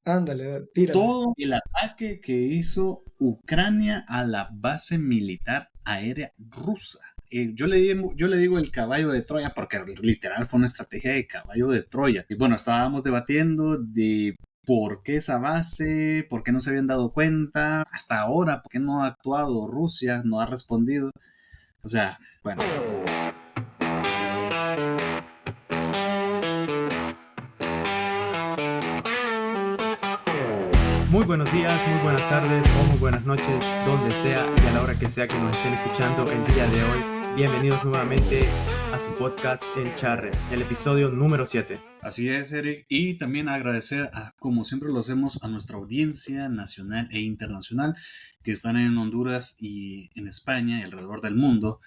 Ándale, tírala. Todo el ataque que hizo Ucrania a la base militar aérea rusa. Yo le digo el caballo de Troya porque literal fue una estrategia de caballo de Troya. Y bueno, estábamos debatiendo de por qué esa base, por qué no se habían dado cuenta hasta ahora, por qué no ha actuado Rusia, no ha respondido. O sea, bueno. Muy buenos días, muy buenas tardes o muy buenas noches, donde sea y a la hora que sea que nos estén escuchando el día de hoy. Bienvenidos nuevamente a su podcast El Charre, el episodio número 7. Así es, Eric. Y también agradecer, como siempre lo hacemos, a nuestra audiencia nacional e internacional que están en Honduras y en España y alrededor del mundo.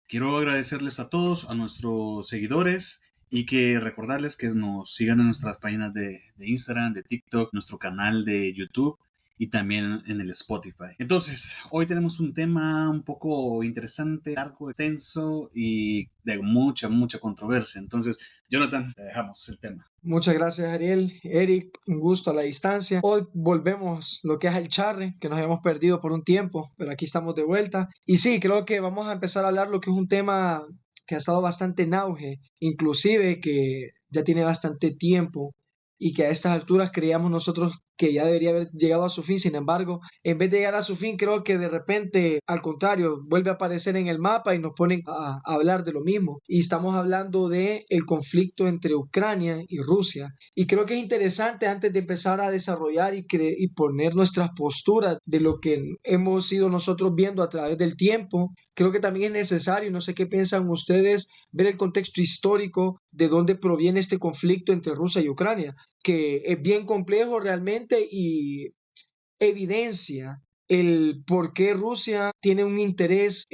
Quiero agradecerles a todos, a nuestros seguidores y que recordarles que nos sigan en nuestras páginas de Instagram, de TikTok, nuestro canal de YouTube y también en el Spotify. Entonces, hoy tenemos un tema un poco interesante, largo, extenso y de mucha controversia. Entonces, Jonathan, te dejamos el tema. Muchas gracias, Ariel. Eric, un gusto a la distancia. Hoy volvemos lo que es el charre, que nos habíamos perdido por un tiempo, pero aquí estamos de vuelta. Y sí, creo que vamos a empezar a hablar lo que es un tema que ha estado bastante en auge, inclusive que ya tiene bastante tiempo y que a estas alturas creíamos nosotros que ya debería haber llegado a su fin. Sin embargo, en vez de llegar a su fin, creo que de repente, al contrario, vuelve a aparecer en el mapa y nos ponen a hablar de lo mismo. Y estamos hablando de el conflicto entre Ucrania y Rusia. Y creo que es interesante antes de empezar a desarrollar y poner nuestras posturas de lo que hemos ido nosotros viendo a través del tiempo. Creo que también es necesario, no sé qué piensan ustedes, ver el contexto histórico de dónde proviene este conflicto entre Rusia y Ucrania, que es bien complejo realmente y evidencia el por qué Rusia tiene un interés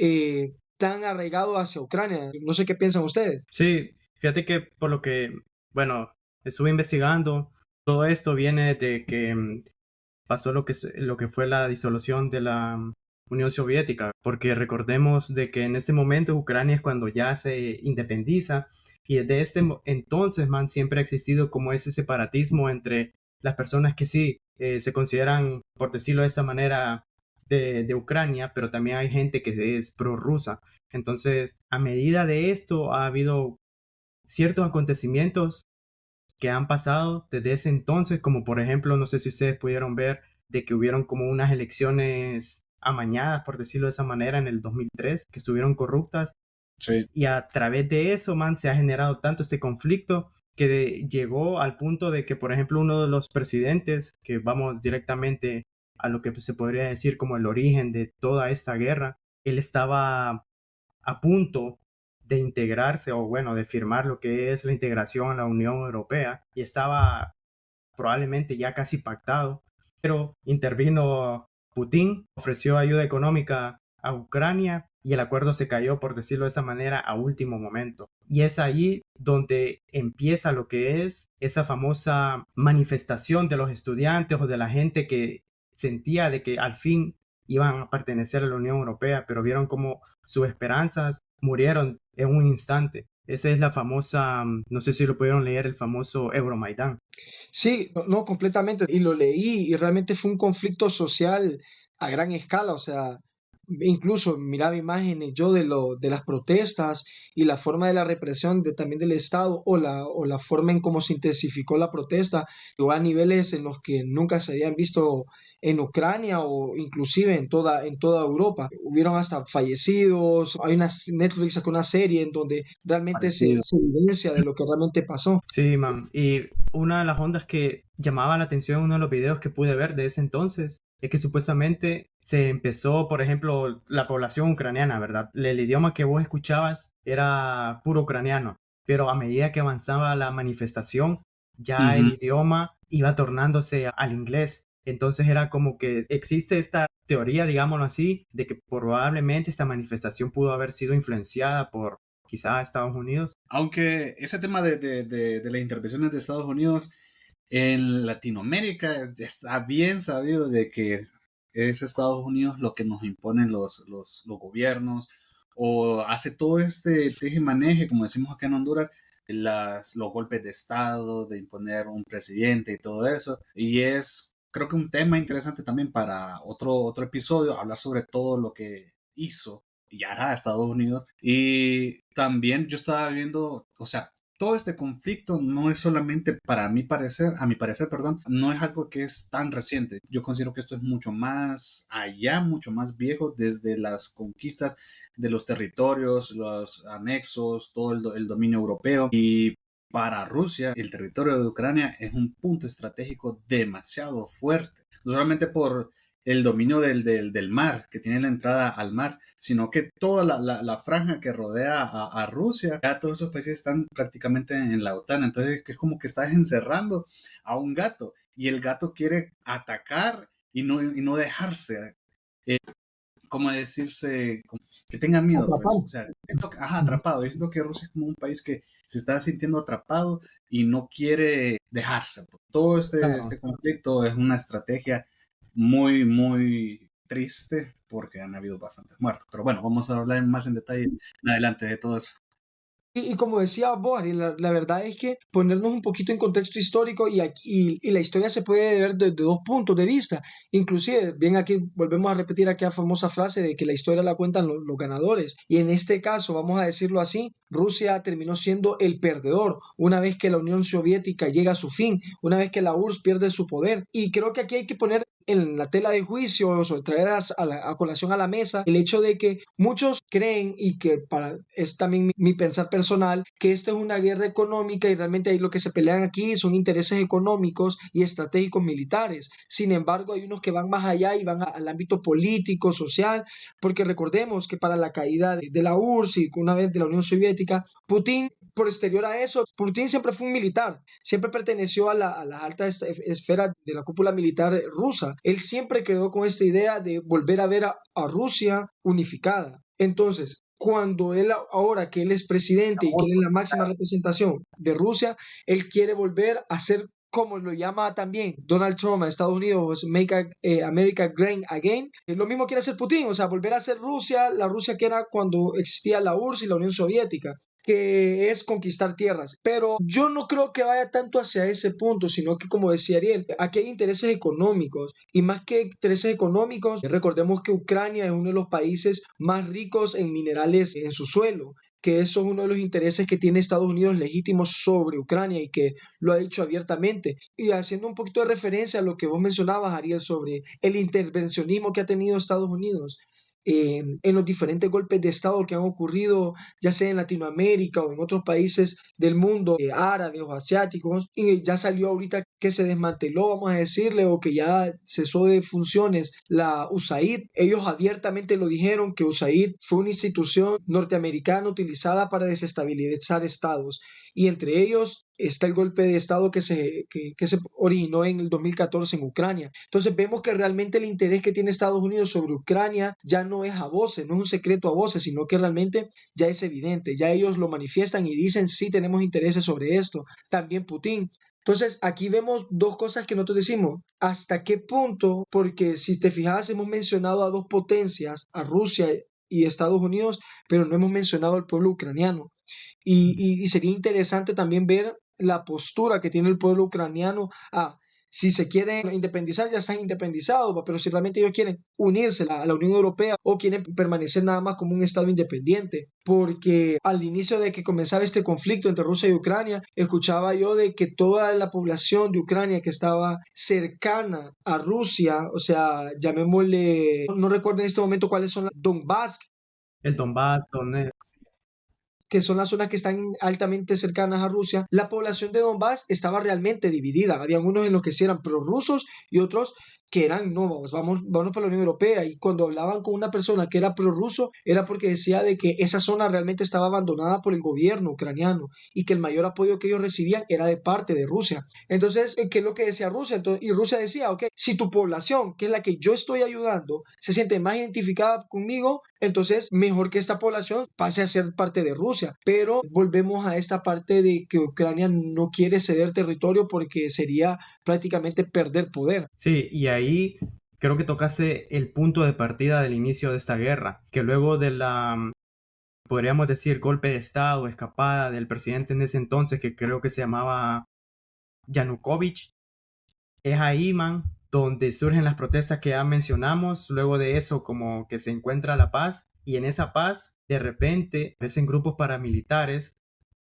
tan arraigado hacia Ucrania. No sé qué piensan ustedes. Sí, fíjate que por lo que, bueno, estuve investigando, todo esto viene de que pasó lo que fue la disolución de la Unión Soviética, porque recordemos de que en este momento Ucrania es cuando ya se independiza y desde entonces, man, siempre ha existido como ese separatismo entre las personas que sí se consideran, por decirlo de esta manera, de Ucrania, pero también hay gente que es prorrusa. Entonces, a medida de esto ha habido ciertos acontecimientos que han pasado desde ese entonces, como por ejemplo, no sé si ustedes pudieron ver de que hubieron como unas elecciones amañadas, por decirlo de esa manera, en el 2003, que estuvieron corruptas, Sí. y a través de eso, man, se ha generado tanto este conflicto que llegó al punto de que, por ejemplo, uno de los presidentes, que vamos directamente a lo que se podría decir como el origen de toda esta guerra, él estaba a punto de integrarse o bueno, de firmar lo que es la integración a la Unión Europea y estaba probablemente ya casi pactado, pero intervino Putin, ofreció ayuda económica a Ucrania y el acuerdo se cayó, por decirlo de esa manera, a último momento. Y es ahí donde empieza lo que es esa famosa manifestación de los estudiantes o de la gente que sentía de que al fin iban a pertenecer a la Unión Europea, pero vieron como sus esperanzas murieron en un instante. Esa es la famosa, no sé si lo pudieron leer, el famoso Euromaidán. Sí, no, no, completamente. Y lo leí y realmente fue un conflicto social a gran escala. O sea, incluso miraba imágenes yo de las protestas y la forma de la represión también del Estado o la forma en cómo se intensificó la protesta, llegó a niveles en los que nunca se habían visto en Ucrania o inclusive en toda Europa. Hubieron hasta fallecidos. Netflix sacó una serie en donde realmente Parecido. se evidencia de lo que realmente pasó. Sí, man. Y una de las ondas que llamaba la atención en uno de los videos que pude ver de ese entonces es que supuestamente se empezó, por ejemplo, la población ucraniana, ¿verdad? El idioma que vos escuchabas era puro ucraniano, pero a medida que avanzaba la manifestación, ya el Ujú. idioma iba tornándose al inglés. Entonces era como que existe esta teoría, digámoslo así, de que probablemente esta manifestación pudo haber sido influenciada por quizá Estados Unidos. Aunque ese tema de las intervenciones de Estados Unidos en Latinoamérica está bien sabido de que es Estados Unidos lo que nos imponen los gobiernos o hace todo este teje-maneje, como decimos acá en Honduras, los golpes de Estado, de imponer un presidente y todo eso. Y es, creo que un tema interesante también para otro episodio, hablar sobre todo lo que hizo y hará Estados Unidos. Y también yo estaba viendo, o sea, todo este conflicto no es solamente, para mi parecer, a mi parecer, perdón, no es algo que es tan reciente. Yo considero que esto es mucho más allá, mucho más viejo, desde las conquistas de los territorios, los anexos, todo el dominio europeo. Y para Rusia, el territorio de Ucrania es un punto estratégico demasiado fuerte, no solamente por el dominio del mar, que tiene la entrada al mar, sino que toda la franja que rodea a Rusia, ya todos esos países están prácticamente en la OTAN. Entonces es como que estás encerrando a un gato y el gato quiere atacar y no dejarse. Como decirse, que tenga miedo, pues, Atrapado. o sea, atrapado. Yo siento que Rusia es como un país que se está sintiendo atrapado y no quiere dejarse, pues. Todo Claro. este conflicto es una estrategia muy, muy triste porque han habido bastantes muertos. Pero bueno, vamos a hablar más en detalle en adelante de todo eso. Y como decía vos, Ariel, la verdad es que ponernos un poquito en contexto histórico y la historia se puede ver desde dos puntos de vista. Inclusive, bien aquí volvemos a repetir aquella famosa frase de que la historia la cuentan los ganadores. Y en este caso, vamos a decirlo así, Rusia terminó siendo el perdedor una vez que la Unión Soviética llega a su fin, una vez que la URSS pierde su poder. Y creo que aquí hay que poner en la tela de juicio o traer a colación a la mesa el hecho de que muchos creen y que es también mi pensar personal que esto es una guerra económica y realmente ahí lo que se pelean aquí son intereses económicos y estratégicos militares. Sin embargo, hay unos que van más allá y van al ámbito político, social, porque recordemos que para la caída de la URSS y una vez de la Unión Soviética, Putin, por exterior a eso, Putin siempre fue un militar, siempre perteneció a la alta esfera de la cúpula militar rusa. Él siempre quedó con esta idea de volver a ver a Rusia unificada. Entonces, cuando él, ahora que él es presidente y que él es la máxima representación de Rusia, él quiere volver a ser, como lo llama también Donald Trump a Estados Unidos, Make America Great Again. Lo mismo quiere hacer Putin, o sea, volver a ser Rusia, la Rusia que era cuando existía la URSS y la Unión Soviética, que es conquistar tierras. Pero yo no creo que vaya tanto hacia ese punto, sino que, como decía Ariel, aquí hay intereses económicos y más que intereses económicos, recordemos que Ucrania es uno de los países más ricos en minerales en su suelo, que eso es uno de los intereses que tiene Estados Unidos legítimos sobre Ucrania y que lo ha dicho abiertamente. Y haciendo un poquito de referencia a lo que vos mencionabas, Ariel, sobre el intervencionismo que ha tenido Estados Unidos en los diferentes golpes de Estado que han ocurrido, ya sea en Latinoamérica o en otros países del mundo, árabes o asiáticos, y ya salió ahorita que se desmanteló, vamos a decirle, o que ya cesó de funciones la USAID. Ellos abiertamente lo dijeron que USAID fue una institución norteamericana utilizada para desestabilizar estados, y entre ellos está el golpe de Estado que se originó en el 2014 en Ucrania. Entonces vemos que realmente el interés que tiene Estados Unidos sobre Ucrania ya no es a voces, no es un secreto a voces, sino que realmente ya es evidente, ya ellos lo manifiestan y dicen sí tenemos intereses sobre esto. También Putin. Entonces, aquí vemos dos cosas que nosotros decimos. ¿Hasta qué punto? Porque si te fijas, hemos mencionado a dos potencias, a Rusia y Estados Unidos, pero no hemos mencionado al pueblo ucraniano. Y sería interesante también ver la postura que tiene el pueblo ucraniano. Si se quieren independizar, ya están independizados, pero si realmente ellos quieren unirse a la Unión Europea o quieren permanecer nada más como un Estado independiente. Porque al inicio de que comenzaba este conflicto entre Rusia y Ucrania, escuchaba yo de que toda la población de Ucrania que estaba cercana a Rusia, o sea, llamémosle, no recuerdo en este momento cuáles son las Donbass, El Donbass, Donetsk. que son las zonas que están altamente cercanas a Rusia, la población de Donbass estaba realmente dividida. Habían unos en los que sí eran prorrusos y otros que eran, no, vamos para la Unión Europea. Y cuando hablaban con una persona que era prorruso, era porque decía de que esa zona realmente estaba abandonada por el gobierno ucraniano y que el mayor apoyo que ellos recibían era de parte de Rusia. Entonces, ¿qué es lo que decía Rusia? Y Rusia decía, ok, si tu población, que es la que yo estoy ayudando, se siente más identificada conmigo, entonces mejor que esta población pase a ser parte de Rusia. Pero volvemos a esta parte de que Ucrania no quiere ceder territorio porque sería prácticamente perder poder. Sí, y ahí creo que tocase el punto de partida del inicio de esta guerra, que luego de la podríamos decir, golpe de estado, escapada del presidente en ese entonces, que creo que se llamaba Yanukovych. Es ahí, man, donde surgen las protestas que ya mencionamos. Luego de eso, como que se encuentra la paz, y en esa paz, de repente, aparecen grupos paramilitares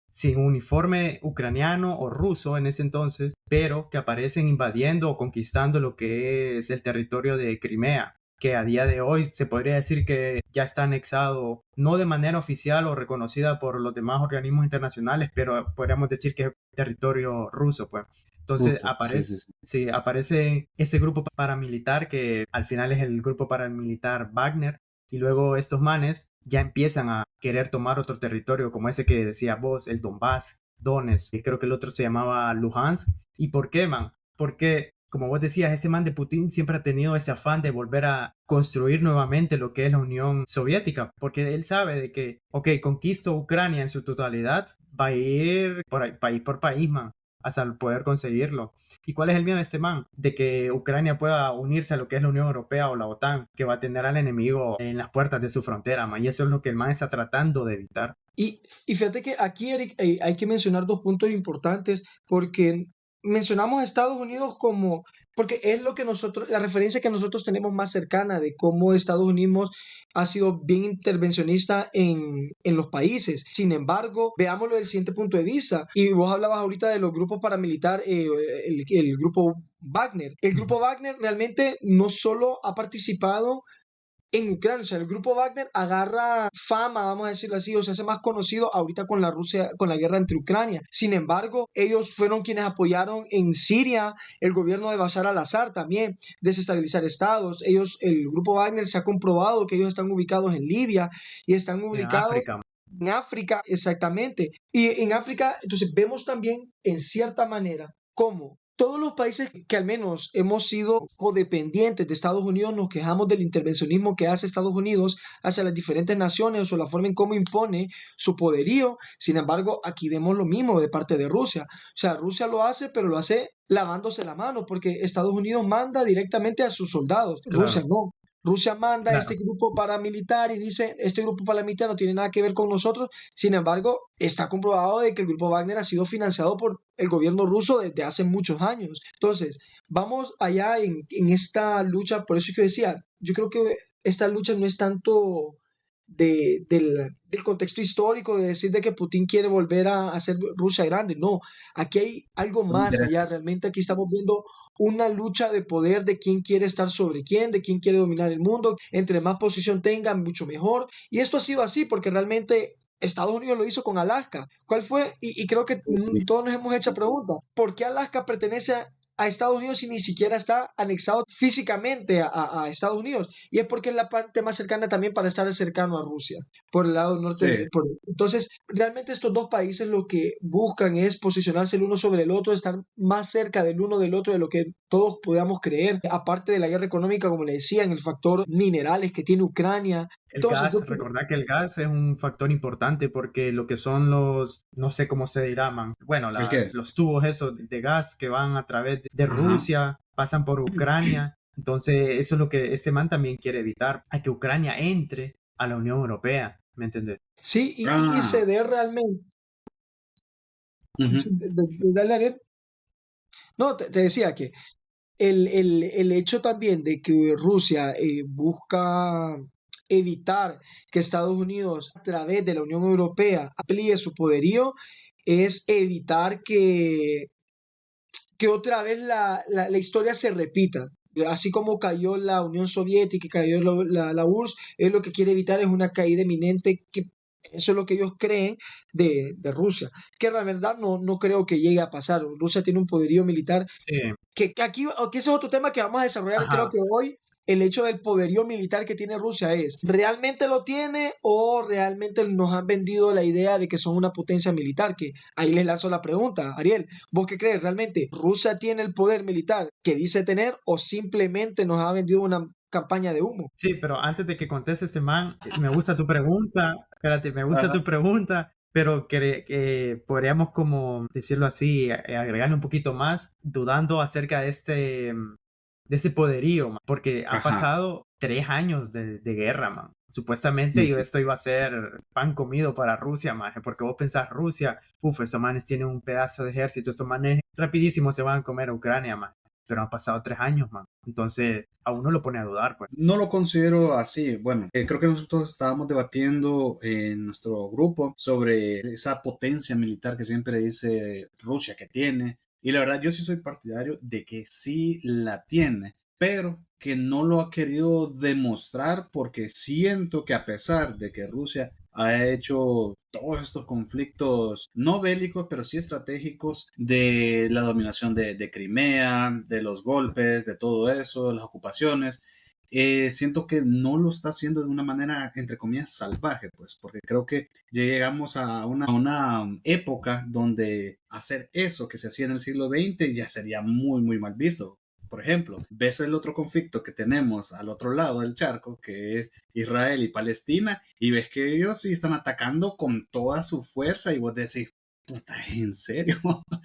sin uniforme ucraniano o ruso en ese entonces, pero que aparecen invadiendo o conquistando lo que es el territorio de Crimea, que a día de hoy se podría decir que ya está anexado, no de manera oficial o reconocida por los demás organismos internacionales, pero podríamos decir que es territorio ruso, pues. Entonces Ruso, sí, sí, sí. sí, aparece ese grupo paramilitar que al final es el grupo paramilitar Wagner, y luego estos manes ya empiezan a querer tomar otro territorio, como ese que decía vos, el Donbass, Donetsk, y creo que el otro se llamaba Luhansk. ¿Y por qué, man? Porque, como vos decías, ese man de Putin siempre ha tenido ese afán de volver a construir nuevamente lo que es la Unión Soviética, porque él sabe de que, ok, conquisto Ucrania en su totalidad, va a ir país por país, man, hasta poder conseguirlo. ¿Y cuál es el miedo de este man? De que Ucrania pueda unirse a lo que es la Unión Europea o la OTAN, que va a tener al enemigo en las puertas de su frontera, man. Y eso es lo que el man está tratando de evitar. Y fíjate que aquí, Eric, hay que mencionar dos puntos importantes porque mencionamos a Estados Unidos como, porque es lo que nosotros, la referencia que nosotros tenemos más cercana de cómo Estados Unidos ha sido bien intervencionista en los países. Sin embargo, veámoslo del siguiente punto de vista. Y vos hablabas ahorita de los grupos paramilitares, el grupo Wagner. El grupo Wagner realmente no solo ha participado en Ucrania, o sea, el grupo Wagner agarra fama, vamos a decirlo así, o se hace más conocido ahorita con la Rusia, con la guerra entre Ucrania. Sin embargo, ellos fueron quienes apoyaron en Siria el gobierno de Bashar al-Assad también, desestabilizar estados. Ellos, el grupo Wagner se ha comprobado que ellos están ubicados en Libia y están En ubicados África. en África, exactamente. Y en África, entonces vemos también en cierta manera cómo todos los países que al menos hemos sido codependientes de Estados Unidos nos quejamos del intervencionismo que hace Estados Unidos hacia las diferentes naciones o la forma en cómo impone su poderío. Sin embargo, aquí vemos lo mismo de parte de Rusia. O sea, Rusia lo hace, pero lo hace lavándose la mano porque Estados Unidos manda directamente a sus soldados. Rusia Claro, no. Rusia manda a este claro. grupo paramilitar y dice, este grupo paramilitar no tiene nada que ver con nosotros. Sin embargo, está comprobado de que el grupo Wagner ha sido financiado por el gobierno ruso desde hace muchos años. Entonces, vamos allá en esta lucha, por eso es que decía, yo creo que esta lucha no es tanto del contexto histórico de decir de que Putin quiere volver a hacer Rusia grande. No, aquí hay algo Son más allá. intereses. Realmente aquí estamos viendo una lucha de poder de quién quiere estar sobre quién, de quién quiere dominar el mundo. Entre más posición tengan, mucho mejor. Y esto ha sido así porque realmente Estados Unidos lo hizo con Alaska. ¿Cuál fue? Y creo que todos nos hemos hecho esa pregunta. ¿Por qué Alaska pertenece a Estados Unidos y ni siquiera está anexado físicamente a Estados Unidos? Y es porque es la parte más cercana también para estar cercano a Rusia, por el lado norte. Sí, Entonces, realmente estos dos países lo que buscan es posicionarse el uno sobre el otro, estar más cerca del uno del otro de lo que todos podamos creer. Aparte de la guerra económica, como le decían, el factor minerales que tiene Ucrania. El Entonces, yo gas, recordad que el gas es un factor importante porque lo que son los, no sé cómo se dirá, man. Bueno, ¿el qué? los tubos esos de gas que van a través de Ajá. Rusia, pasan por Ucrania. Entonces, eso es lo que este man también quiere evitar, a que Ucrania entre a la Unión Europea, ¿me entendés? sí, y Ah, ceder realmente. ujú. Dale, Ariel. No, te decía que el hecho también de que Rusia busca evitar que Estados Unidos a través de la Unión Europea amplíe su poderío es evitar que otra vez la historia se repita. Así como cayó la Unión Soviética y cayó la URSS, es lo que quiere evitar es una caída inminente que eso es lo que ellos creen de Rusia, que la verdad no creo que llegue a pasar. Rusia tiene un poderío militar Sí, que aquí, que ese es otro tema que vamos a desarrollar, creo ajá. que hoy, el hecho del poderío militar que tiene Rusia es, ¿realmente lo tiene o realmente nos han vendido la idea de que son una potencia militar? Que ahí les lanzo la pregunta, Ariel, ¿vos qué crees? ¿Realmente Rusia tiene el poder militar que dice tener o simplemente nos ha vendido una campaña de humo? Sí, pero antes de que conteste este man, me gusta tu pregunta, espérate, me gusta Ajá. tu pregunta, pero que podríamos como decirlo así, agregarle un poquito más, dudando acerca de este, de ese poderío, man, porque ha Ajá. pasado 3 años de guerra, man. Supuestamente esto iba a ser pan comido para Rusia, man, porque vos pensás Rusia, estos manes tienen un pedazo de ejército, estos manes rapidísimo se van a comer a Ucrania, man. Pero han pasado 3 años, man. Entonces, a uno lo pone a dudar, pues. No lo considero así. Bueno, creo que nosotros estábamos debatiendo en nuestro grupo sobre esa potencia militar que siempre dice Rusia que tiene. Y la verdad, yo sí soy partidario de que sí la tiene, pero que no lo ha querido demostrar porque siento que a pesar de que Rusia ha hecho todos estos conflictos no bélicos, pero sí estratégicos de la dominación de Crimea, de los golpes, de todo eso, las ocupaciones. Siento que no lo está haciendo de una manera, entre comillas, salvaje, pues, porque creo que llegamos a una época donde hacer eso que se hacía en el siglo XX ya sería muy, muy mal visto. Por ejemplo, ves el otro conflicto que tenemos al otro lado del charco, que es Israel y Palestina, y ves que ellos sí están atacando con toda su fuerza y vos decís, puta, ¿en serio?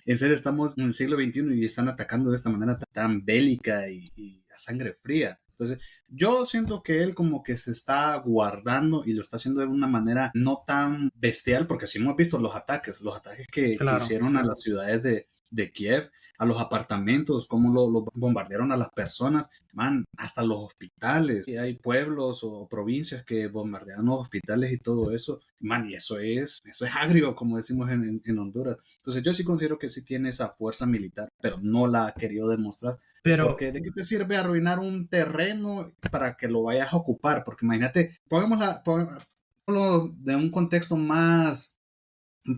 ¿En serio estamos en el siglo XXI y están atacando de esta manera tan bélica y a sangre fría? Entonces, yo siento que él como que se está guardando y lo está haciendo de una manera no tan bestial, porque así hemos visto los ataques que hicieron a las ciudades de Kiev, a los apartamentos, cómo lo bombardearon a las personas, man, hasta los hospitales. Y hay pueblos o provincias que bombardean los hospitales y todo eso, man, y eso es agrio, como decimos en Honduras. Entonces yo sí considero que sí tiene esa fuerza militar, pero no la ha querido demostrar. Porque ¿de qué te sirve arruinar un terreno para que lo vayas a ocupar? Porque imagínate, pongámoslo de un contexto más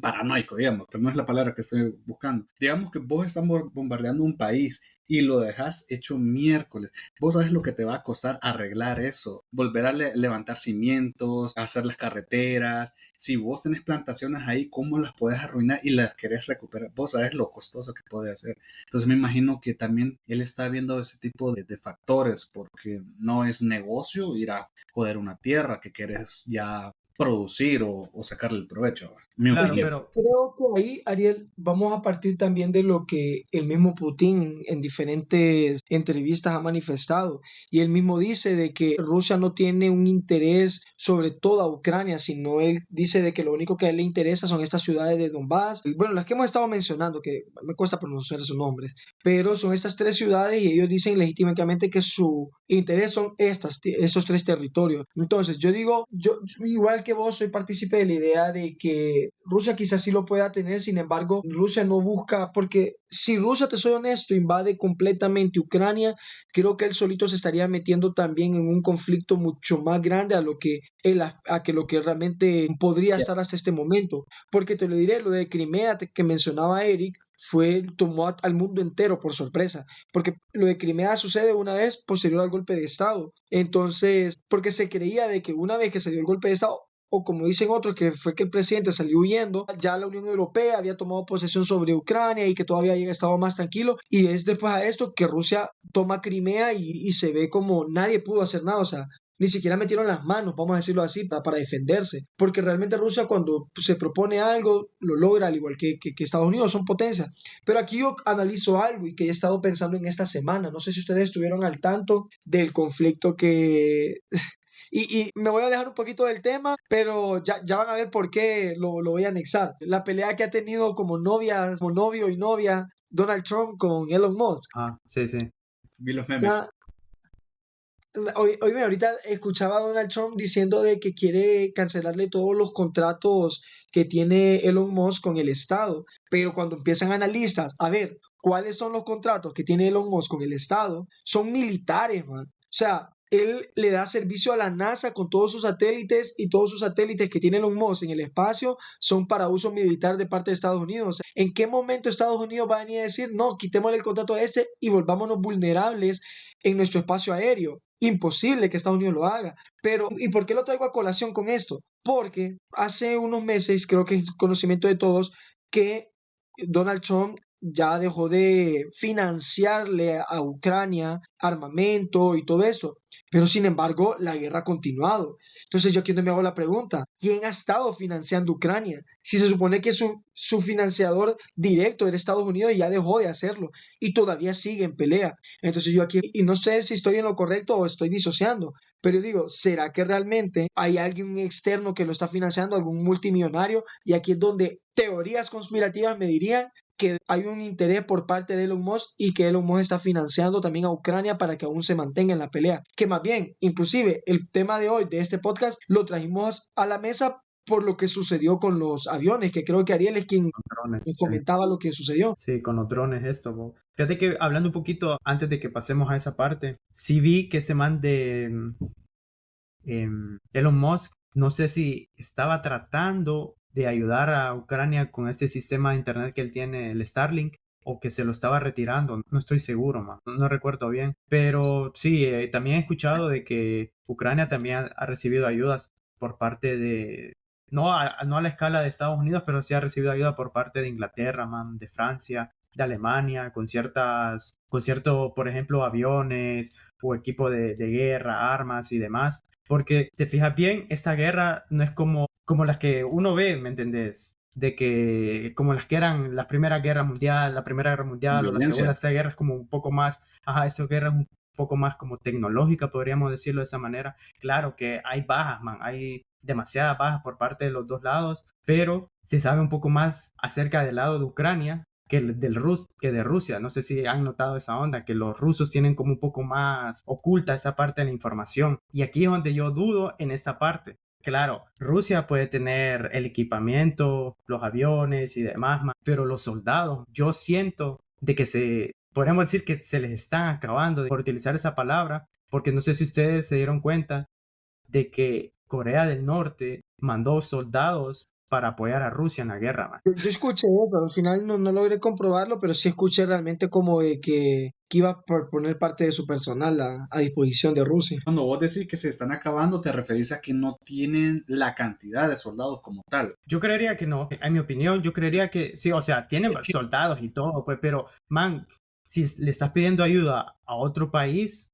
paranoico, digamos, pero no es la palabra que estoy buscando. Digamos que vos estás bombardeando un país y lo dejas hecho miércoles. Vos sabes lo que te va a costar arreglar eso, volver a levantar cimientos, hacer las carreteras. Si vos tenés plantaciones ahí, ¿cómo las puedes arruinar y las querés recuperar? Vos sabes lo costoso que puede hacer. Entonces me imagino que también él está viendo ese tipo de factores, porque no es negocio ir a joder una tierra que querés ya producir o sacarle el provecho. Claro, Creo que ahí, Ariel, vamos a partir también de lo que el mismo Putin en diferentes entrevistas ha manifestado. Y él mismo dice de que Rusia no tiene un interés sobre toda Ucrania, sino él dice de que lo único que a él le interesa son estas ciudades de Donbass. Bueno, las que hemos estado mencionando, que me cuesta pronunciar sus nombres, pero son estas 3 ciudades y ellos dicen legítimamente que su interés son estos 3 territorios. Entonces, yo digo, yo igual que vos soy partícipe de la idea de que Rusia quizás sí lo pueda tener, sin embargo, Rusia no busca, porque si Rusia, te soy honesto, invade completamente Ucrania, creo que él solito se estaría metiendo también en un conflicto mucho más grande a lo que lo que realmente podría estar hasta este momento. Porque te lo diré, lo de Crimea que mencionaba Eric, tomó al mundo entero por sorpresa, porque lo de Crimea sucede una vez posterior al golpe de Estado. Entonces, porque se creía de que una vez que se dio el golpe de Estado, o como dicen otros, que fue que el presidente salió huyendo, ya la Unión Europea había tomado posesión sobre Ucrania y que todavía había estado más tranquilo, y es después a esto que Rusia toma Crimea y se ve como nadie pudo hacer nada, o sea, ni siquiera metieron las manos, vamos a decirlo así, para defenderse, porque realmente Rusia cuando se propone algo, lo logra, al igual que Estados Unidos, son potencias. Pero aquí yo analizo algo y que he estado pensando en esta semana, no sé si ustedes estuvieron al tanto del conflicto que y me voy a dejar un poquito del tema, pero ya van a ver por qué lo voy a anexar. La pelea que ha tenido como novias, como novio y novia, Donald Trump con Elon Musk. Sí. Vi los memes. Oíme, ahorita escuchaba a Donald Trump diciendo de que quiere cancelarle todos los contratos que tiene Elon Musk con el Estado, pero cuando empiezan analistas a ver cuáles son los contratos que tiene Elon Musk con el Estado, son militares, man. O sea, él le da servicio a la NASA con todos sus satélites y todos sus satélites que tiene Elon Musk en el espacio son para uso militar de parte de Estados Unidos. ¿En qué momento Estados Unidos va a venir a decir, no, quitémosle el contrato a este y volvámonos vulnerables en nuestro espacio aéreo? Imposible que Estados Unidos lo haga. Pero, ¿y por qué lo traigo a colación con esto? Porque hace unos meses, creo que es conocimiento de todos, que Donald Trump ya dejó de financiarle a Ucrania armamento y todo eso. Pero sin embargo, la guerra ha continuado. Entonces yo aquí me hago la pregunta, ¿quién ha estado financiando Ucrania? Si se supone que su financiador directo era Estados Unidos y ya dejó de hacerlo y todavía sigue en pelea. Entonces yo aquí, y no sé si estoy en lo correcto o estoy disociando, pero yo digo, ¿será que realmente hay alguien externo que lo está financiando, algún multimillonario? Y aquí es donde teorías conspirativas me dirían que hay un interés por parte de Elon Musk y que Elon Musk está financiando también a Ucrania para que aún se mantenga en la pelea. Que más bien, inclusive, el tema de hoy de este podcast lo trajimos a la mesa por lo que sucedió con los aviones, que creo que Ariel es quien Drones, sí. comentaba lo que sucedió. Sí, con los drones esto, bo. Fíjate que hablando un poquito antes de que pasemos a esa parte, sí vi que ese man de Elon Musk, no sé si estaba tratando de ayudar a Ucrania con este sistema de internet que él tiene, el Starlink, o que se lo estaba retirando, no estoy seguro, man, no recuerdo bien, pero sí, también he escuchado de que Ucrania también ha recibido ayudas por parte de, no a la escala de Estados Unidos, pero sí ha recibido ayuda por parte de Inglaterra, man, de Francia, de Alemania, con cierto, por ejemplo, aviones o equipo de guerra, armas y demás. Porque te fijas bien, esta guerra no es como las que uno ve, ¿me entendés? De que como las que eran la Primera Guerra Mundial o la Violencia. Segunda, esta guerra es como un poco más, esta guerra es un poco más como tecnológica, podríamos decirlo de esa manera. Claro que hay bajas, man, hay demasiadas bajas por parte de los dos lados, pero se sabe un poco más acerca del lado de Ucrania que de Rusia. No sé si han notado esa onda, que los rusos tienen como un poco más oculta esa parte de la información. Y aquí es donde yo dudo en esta parte. Claro, Rusia puede tener el equipamiento, los aviones y demás, pero los soldados, yo siento de que podríamos decir que se les están acabando, por utilizar esa palabra, porque no sé si ustedes se dieron cuenta de que Corea del Norte mandó soldados para apoyar a Rusia en la guerra, man. Yo escuché eso, al final no logré comprobarlo, pero sí escuché realmente como de que iba a poner parte de su personal a disposición de Rusia. Cuando vos decís que se están acabando, te referís a que no tienen la cantidad de soldados como tal. Yo creería que no, en mi opinión, yo creería que sí, o sea, tienen Es que, soldados y todo, pues, pero, man, si le estás pidiendo ayuda a otro país,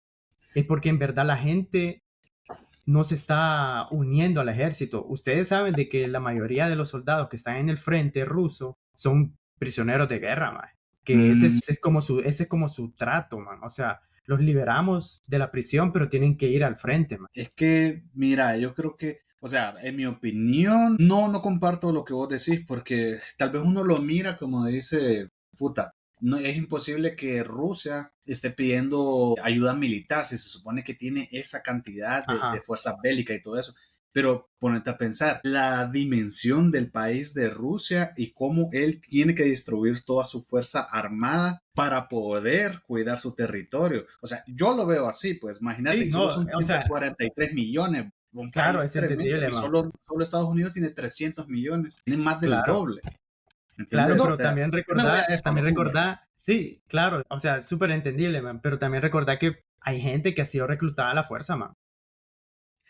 es porque en verdad la gente no se está uniendo al ejército. Ustedes saben de que la mayoría de los soldados que están en el frente ruso son prisioneros de guerra, man. Que ese es como su trato, man. O sea, los liberamos de la prisión, pero tienen que ir al frente, man. es que, mira, yo creo que, o sea, en mi opinión, no comparto lo que vos decís porque tal vez uno lo mira como dice, puta, no, es imposible que Rusia esté pidiendo ayuda militar si se supone que tiene esa cantidad de Ajá. fuerza bélica y todo eso. Pero ponerte a pensar, la dimensión del país de Rusia y cómo él tiene que distribuir toda su fuerza armada para poder cuidar su territorio. O sea, yo lo veo así, pues imagínate Sí, que no, solo son o sea, 143 millones, un claro, país es tremendo, entendible, y man. solo Estados Unidos tiene 300 millones, tiene más del Claro. doble. Claro, ¿Entendés? O pero sea, yo me voy a eso nomás. sí, claro, o sea, súper entendible, man, pero también recordar que hay gente que ha sido reclutada a la fuerza, man,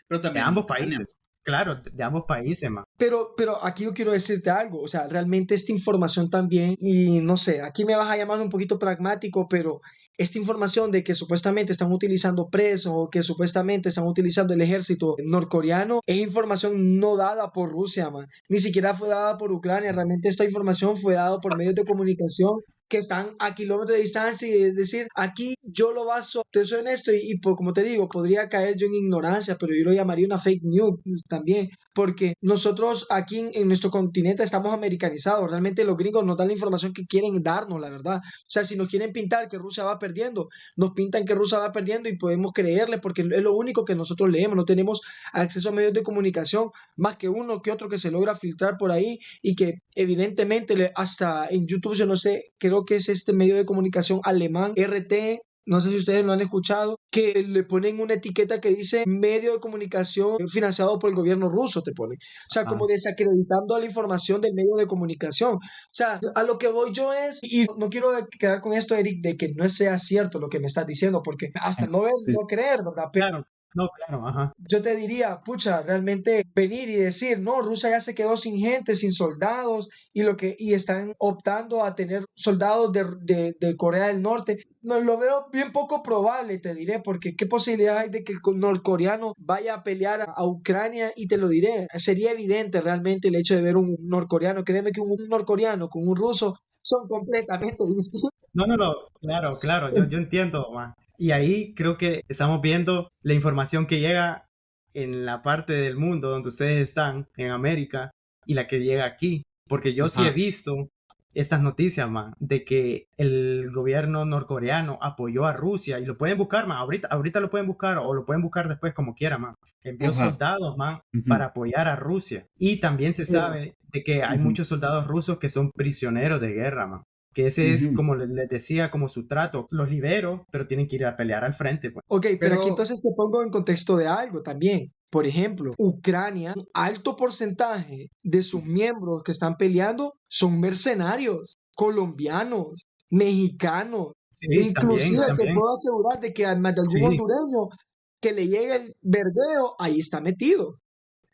Pero de también en ambos Ucrania. países, claro, de ambos países, man. Pero aquí yo quiero decirte algo, o sea, realmente esta información también, y no sé, aquí me vas a llamar un poquito pragmático, pero esta información de que supuestamente están utilizando presos o que supuestamente están utilizando el ejército norcoreano, es información no dada por Rusia, man. Ni siquiera fue dada por Ucrania, realmente esta información fue dada por medios de comunicación que están a kilómetros de distancia y es decir, aquí yo lo baso, te soy honesto como te digo, podría caer yo en ignorancia, pero yo lo llamaría una fake news también, porque nosotros aquí en nuestro continente estamos americanizados, realmente los gringos nos dan la información que quieren darnos, la verdad. O sea, si nos quieren pintar que Rusia va perdiendo, nos pintan que Rusia va perdiendo y podemos creerle porque es lo único que nosotros leemos, no tenemos acceso a medios de comunicación más que uno que otro que se logra filtrar por ahí y que evidentemente hasta en YouTube, yo no sé, creo que es este medio de comunicación alemán, RT, no sé si ustedes lo han escuchado, que le ponen una etiqueta que dice medio de comunicación financiado por el gobierno ruso, te pone. O sea, Ah, como desacreditando la información del medio de comunicación. O sea, a lo que voy yo es, y no quiero quedar con esto, Eric, de que no sea cierto lo que me estás diciendo, porque hasta no ver, Sí. no creer, ¿verdad? claro, No, claro, ajá. Yo te diría, pucha, realmente venir y decir, no, Rusia ya se quedó sin gente, sin soldados, y están optando a tener soldados de Corea del Norte. No, lo veo bien poco probable, te diré, porque qué posibilidad hay de que el norcoreano vaya a pelear a Ucrania, y te lo diré, sería evidente realmente el hecho de ver un norcoreano. Créeme que un norcoreano con un ruso son completamente distintos. No, no, no, claro, claro, yo entiendo, man. Y ahí creo que estamos viendo la información que llega en la parte del mundo donde ustedes están, en América, y la que llega aquí. Porque yo sí he Ajá, visto estas noticias, man, de que el gobierno norcoreano apoyó a Rusia, y lo pueden buscar, man, ahorita lo pueden buscar, o lo pueden buscar después como quieran, man. Envió ajá, soldados, man, ujú, para apoyar a Rusia. Y también se Pero, sabe de que hay ujú, muchos soldados rusos que son prisioneros de guerra, man, que ese es, ujú. como les decía, como su trato. Los libero, pero tienen que ir a pelear al frente, pues. ok, pero aquí Pero, entonces te pongo en contexto de algo también. Por ejemplo, Ucrania, un alto porcentaje de sus miembros que están peleando son mercenarios, colombianos, mexicanos. Sí, también, Inclusive se también. puede asegurar de que además de algún Sí, hondureño que le llegue el verdeo, ahí está metido.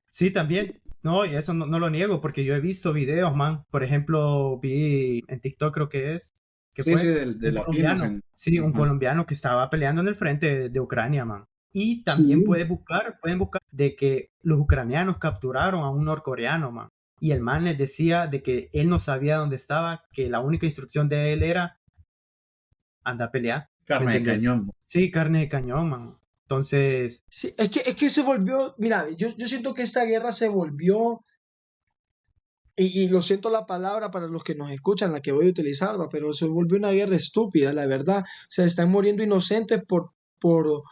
sí, también. No, y eso no lo niego, porque yo he visto videos, man. Por ejemplo, vi en TikTok, creo que es, que sí, sí, fue de un latinos colombiano. en... Sí, un Ajá. colombiano que estaba peleando en el frente de Ucrania, man. Y también Sí. pueden buscar de que los ucranianos capturaron a un norcoreano, man. Y el man les decía de que él no sabía dónde estaba, que la única instrucción de él era anda a pelear, ¿me Carne de entendés? cañón. Sí, carne de cañón, man. Entonces, Sí, es que se volvió, mira, yo siento que esta guerra se volvió, y lo siento la palabra para los que nos escuchan, la que voy a utilizar, ¿va? Pero se volvió una guerra estúpida, la verdad. O sea, están muriendo inocentes por, por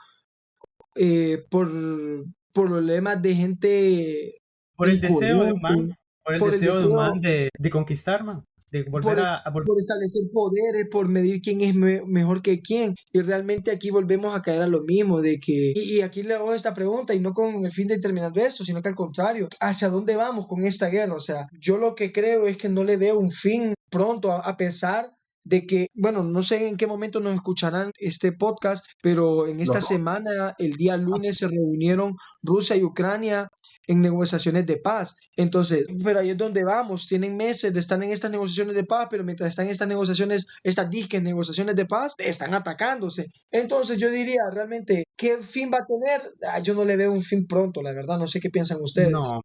problemas de gente por el deseo de un man, incoherente, por el por el deseo de un man deseo, de conquistar, man, de por, volver a volver. por establecer poderes, por medir quién es mejor que quién. Y realmente aquí volvemos a caer a lo mismo, de que, y aquí le hago esta pregunta, y no con el fin de terminar de esto, sino que al contrario, ¿hacia dónde vamos con esta guerra? O sea, yo lo que creo es que no le veo un fin pronto, a pesar de que, bueno, no sé en qué momento nos escucharán este podcast, pero en Los esta rusos. semana, el día lunes, se reunieron Rusia y Ucrania en negociaciones de paz. Entonces, pero ahí es donde vamos. Tienen meses de estar en estas negociaciones de paz, pero mientras están en estas negociaciones, estas disques negociaciones de paz, están atacándose. Entonces, yo diría realmente, ¿qué fin va a tener? Yo no le veo un fin pronto, la verdad. No sé qué piensan ustedes. No,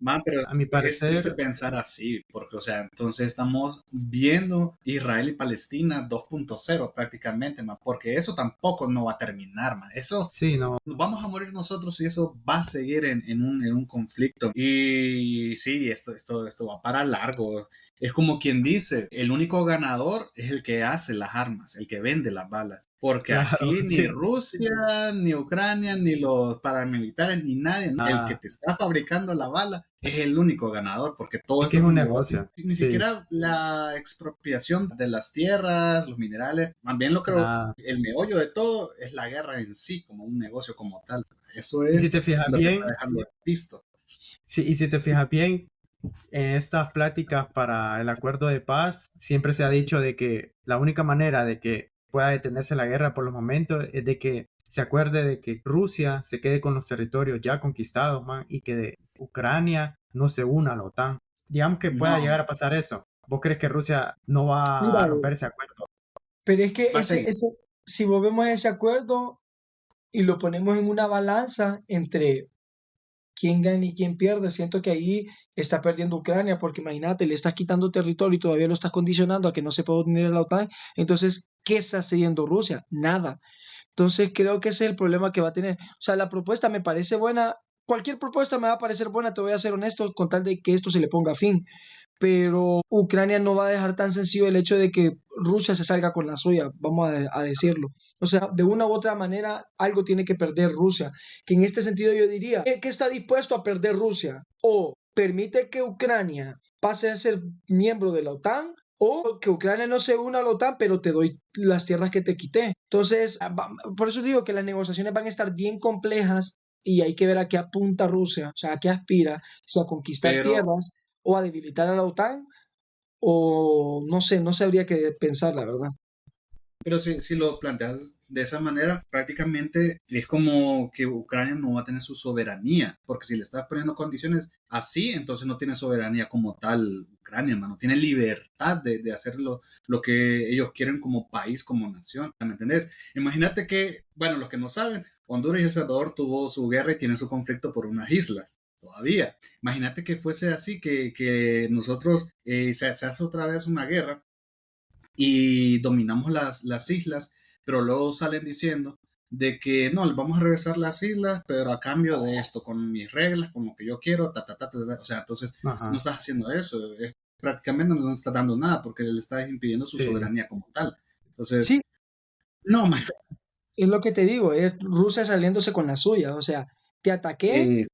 Man, pero a mi es triste parecer, pensar así, porque, o sea, entonces estamos viendo Israel y Palestina 2.0 prácticamente, man, porque eso tampoco no va a terminar, man. Eso sí, no, vamos a morir nosotros y eso va a seguir en un conflicto. Y sí, esto va para largo. Es como quien dice, el único ganador es el que hace las armas, el que vende las balas. Porque claro, aquí ni sí. Rusia, ni Ucrania, ni los paramilitares, ni nadie, ¿no? El que Ah, te está fabricando la bala es el único ganador, porque todo es que esto es es un un negocio. negocio, Ni sí, siquiera la expropiación de las tierras, los minerales, más bien lo creo, nada. el meollo de todo es la guerra en sí, como un negocio como tal. Eso Y si es te fijas lo que está bien, dejando visto. sí, y si te fijas bien, en estas pláticas para el acuerdo de paz, siempre se ha dicho de que la única manera de que pueda detenerse la guerra por los momentos es de que se acuerde de que Rusia se quede con los territorios ya conquistados, man, y que Ucrania no se una a la OTAN. Digamos que pueda No, llegar a pasar eso. ¿Vos crees que Rusia no va Mira, a romper ese acuerdo? pero es que va a seguir. si volvemos a ese acuerdo y lo ponemos en una balanza entre quién gana y quién pierde. Siento que ahí está perdiendo Ucrania, porque imagínate, le estás quitando territorio y todavía lo estás condicionando a que no se pueda unir a la OTAN. Entonces, ¿qué está haciendo Rusia? Nada. Entonces, creo que ese es el problema que va a tener. O sea, la propuesta me parece buena. Cualquier propuesta me va a parecer buena, te voy a ser honesto, con tal de que esto se le ponga fin. Pero Ucrania no va a dejar tan sencillo el hecho de que Rusia se salga con la suya, vamos a decirlo. O sea, de una u otra manera, algo tiene que perder Rusia, que en este sentido yo diría, ¿qué está dispuesto a perder Rusia? O permite que Ucrania pase a ser miembro de la OTAN, o que Ucrania no se una a la OTAN, pero te doy las tierras que te quité. Entonces, por eso digo que las negociaciones van a estar bien complejas, y hay que ver a qué apunta Rusia, o sea, a qué aspira, si a conquistar Pero, tierras o a debilitar a la OTAN, o no sé, no sabría qué pensar, la verdad. Pero si lo planteas de esa manera, prácticamente es como que Ucrania no va a tener su soberanía, porque si le estás poniendo condiciones así, entonces no tiene soberanía como tal Ucrania, no tiene libertad de hacer lo que ellos quieren como país, como nación, ¿me entendés? Imagínate que, bueno, los que no saben, Honduras y El Salvador tuvo su guerra y tienen su conflicto por unas islas. Todavía. Imagínate que fuese así, que nosotros se hace otra vez una guerra y dominamos las islas, pero luego salen diciendo de que no, les vamos a regresar las islas, pero a cambio de esto, con mis reglas, con lo que yo quiero, o sea, entonces no Ajá, estás haciendo eso, prácticamente no estás dando nada porque le estás impidiendo su sí, soberanía como tal. Entonces, Sí, no, es lo que te digo, es Rusia saliéndose con la suya, o sea, te ataqué eh,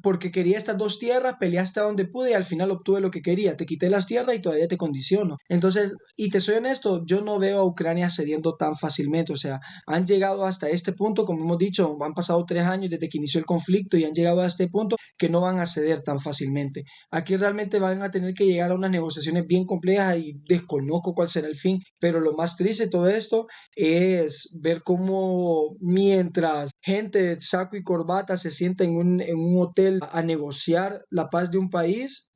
porque quería estas dos tierras, peleé hasta donde pude y al final obtuve lo que quería. Te quité las tierras y todavía te condiciono. Entonces, y te soy honesto, yo no veo a Ucrania cediendo tan fácilmente. O sea, han llegado hasta este punto, como hemos dicho, han pasado 3 años desde que inició el conflicto y han llegado a este punto que no van a ceder tan fácilmente. Aquí realmente van a tener que llegar a unas negociaciones bien complejas y desconozco cuál será el fin, pero lo más triste de todo esto es ver cómo mientras gente de saco y corbata se sienta en un hotel a negociar la paz de un país,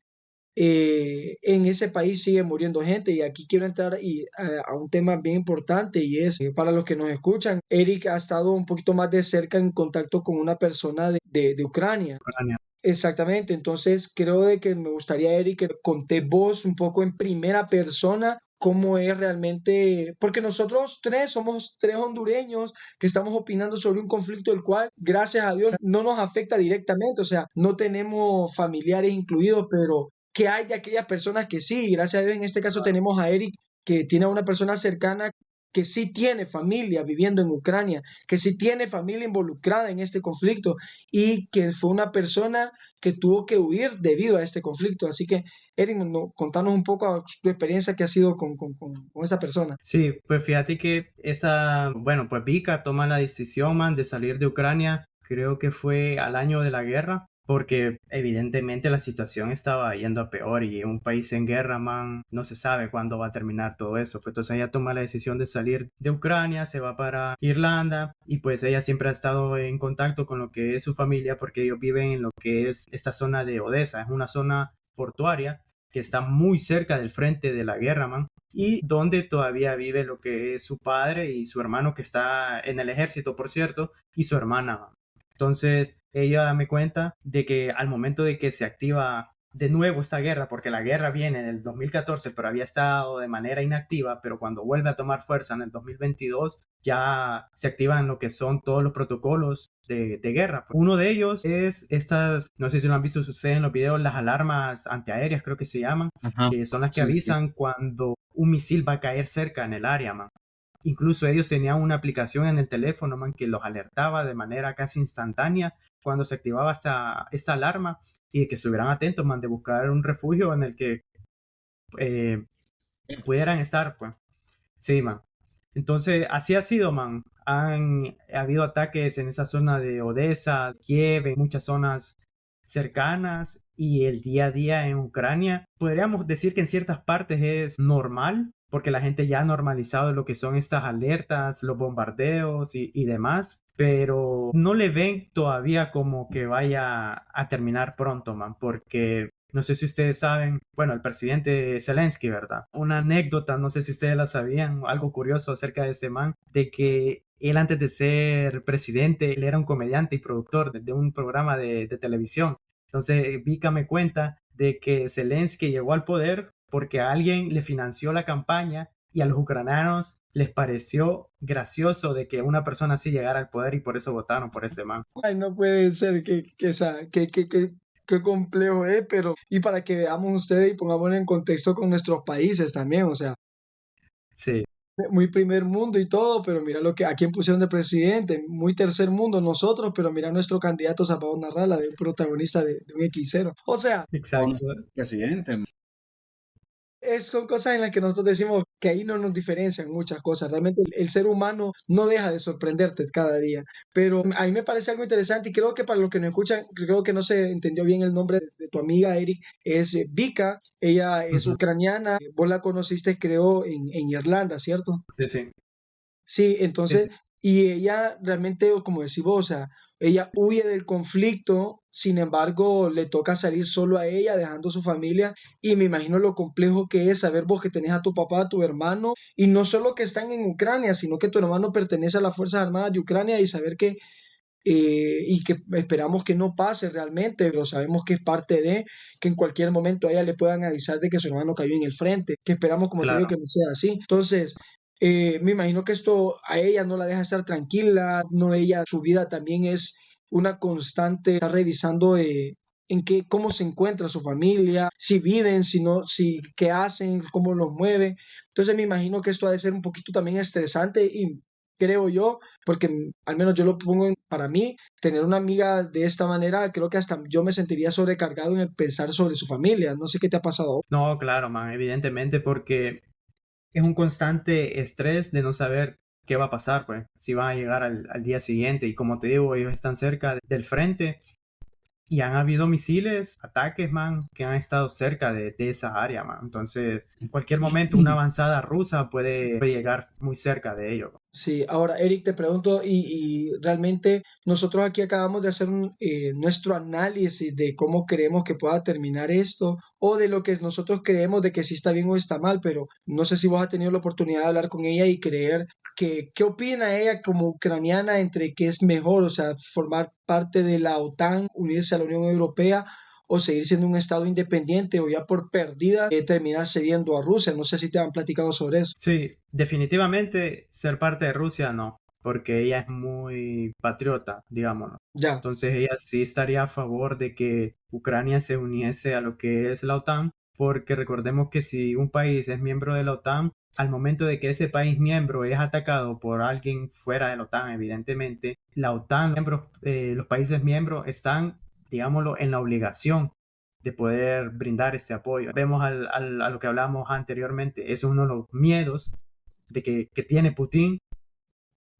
en ese país sigue muriendo gente. Y aquí quiero entrar a un tema bien importante y es, para los que nos escuchan, Eric ha estado un poquito más de cerca en contacto con una persona de Ucrania. Ucrania. Exactamente, entonces creo de que me gustaría, Eric, que conté vos un poco en primera persona cómo es realmente, porque nosotros tres somos tres hondureños que estamos opinando sobre un conflicto el cual, gracias a Dios, no nos afecta directamente, o sea, no tenemos familiares incluidos, pero que hay de aquellas personas que sí, gracias a Dios en este caso tenemos a Eric, que tiene a una persona cercana que sí tiene familia viviendo en Ucrania, que sí tiene familia involucrada en este conflicto y que fue una persona que tuvo que huir debido a este conflicto. Así que, Eric, contanos un poco tu experiencia que ha sido con esta persona. Sí, pues fíjate que bueno, pues Vika toma la decisión, man, de salir de Ucrania, creo que fue al año de la guerra, porque evidentemente la situación estaba yendo a peor y un país en guerra, man, no se sabe cuándo va a terminar todo eso. Pues entonces ella toma la decisión de salir de Ucrania, se va para Irlanda y pues ella siempre ha estado en contacto con lo que es su familia porque ellos viven en lo que es esta zona de Odessa, es una zona portuaria que está muy cerca del frente de la guerra, man, y donde todavía vive lo que es su padre y su hermano que está en el ejército, por cierto, y su hermana. Entonces, ella me cuenta de que al momento de que se activa de nuevo esta guerra, porque la guerra viene en el 2014, pero había estado de manera inactiva, pero cuando vuelve a tomar fuerza en el 2022, ya se activan lo que son todos los protocolos de guerra. Uno de ellos es estas, no sé si lo han visto ustedes en los videos, las alarmas antiaéreas, creo que se llaman, ajá, que son las que sí, sí, sí. avisan cuando un misil va a caer cerca en el área, man. Incluso ellos tenían una aplicación en el teléfono, man, que los alertaba de manera casi instantánea cuando se activaba esta alarma y de que estuvieran atentos, man, de buscar un refugio en el que eh, pudieran estar, pues. Sí, man. Entonces, así ha sido, man. Ha habido ataques en esa zona de Odessa, Kiev, en muchas zonas cercanas y el día a día en Ucrania. Podríamos decir que en ciertas partes es normal, porque la gente ya ha normalizado lo que son estas alertas, los bombardeos y demás, pero no le ven todavía como que vaya a terminar pronto, man, porque no sé si ustedes saben, bueno, el presidente Zelensky, ¿verdad? Una anécdota, no sé si ustedes la sabían, algo curioso acerca de este man, de que él antes de ser presidente, él era un comediante y productor de un programa de televisión. Entonces, Vika me cuenta de que Zelensky llegó al poder porque alguien le financió la campaña y a los ucranianos les pareció gracioso de que una persona así llegara al poder y por eso votaron por ese man. Ay, no puede ser qué complejo es, pero y para que veamos ustedes y pongámoslo en contexto con nuestros países también, o sea, Sí, muy primer mundo y todo, pero mira lo que a quién pusieron de presidente, muy tercer mundo nosotros, pero mira nuestro candidato Zapata Narrala, de un protagonista de un X0. O sea, O exacto. nuestro presidente, son cosas en las que nosotros decimos que ahí no nos diferencian muchas cosas. Realmente el ser humano no deja de sorprenderte cada día. Pero a mí me parece algo interesante y creo que para los que nos escuchan, creo que no se entendió bien el nombre de tu amiga Eric, es Vika. Ella es Ujú. ucraniana. Vos la conociste, creo, en Irlanda, ¿cierto? Sí, sí. Sí, entonces, y ella realmente, como decís vos, o sea, ella huye del conflicto, sin embargo, le toca salir solo a ella, dejando su familia, y me imagino lo complejo que es saber vos que tenés a tu papá, a tu hermano, y no solo que están en Ucrania, sino que tu hermano pertenece a las Fuerzas Armadas de Ucrania y saber que y que esperamos que no pase realmente, pero sabemos que es parte de que en cualquier momento a ella le puedan avisar de que su hermano cayó en el frente, que esperamos, como te digo, Claro. que no sea así. Entonces, me imagino que esto a ella no la deja estar tranquila, no ella, su vida también es una constante, está revisando en qué, cómo se encuentra su familia, si viven, si no, si qué hacen, cómo los mueve. Entonces me imagino que esto ha de ser un poquito también estresante y creo yo porque al menos yo lo pongo para mí, tener una amiga de esta manera, creo que hasta yo me sentiría sobrecargado en el pensar sobre su familia. No sé qué te ha pasado. No, claro, man, evidentemente, porque es un constante estrés de no saber qué va a pasar, pues, si van a llegar al día siguiente. Y como te digo, ellos están cerca del frente y han habido misiles, ataques, man, que han estado cerca de esa área, man. Entonces, en cualquier momento, una avanzada rusa puede llegar muy cerca de ellos. Sí, ahora Eric, te pregunto, y realmente nosotros aquí acabamos de hacer nuestro análisis de cómo creemos que pueda terminar esto, o de lo que nosotros creemos de que si está bien o está mal, pero no sé si vos has tenido la oportunidad de hablar con ella y creer que, ¿qué opina ella como ucraniana entre qué es mejor, o sea, formar parte de la OTAN, unirse a la Unión Europea? O seguir siendo un estado independiente o ya por perdida terminar cediendo a Rusia. No sé si te han platicado sobre eso. Sí, definitivamente ser parte de Rusia no, porque ella es muy patriota, digámoslo. Ya. Entonces ella sí estaría a favor de que Ucrania se uniese a lo que es la OTAN, porque recordemos que si un país es miembro de la OTAN, al momento de que ese país miembro es atacado por alguien fuera de la OTAN, evidentemente, la OTAN, los países miembros están, digámoslo, en la obligación de poder brindar este apoyo. Vemos a lo que hablamos anteriormente, eso es uno de los miedos de que tiene Putin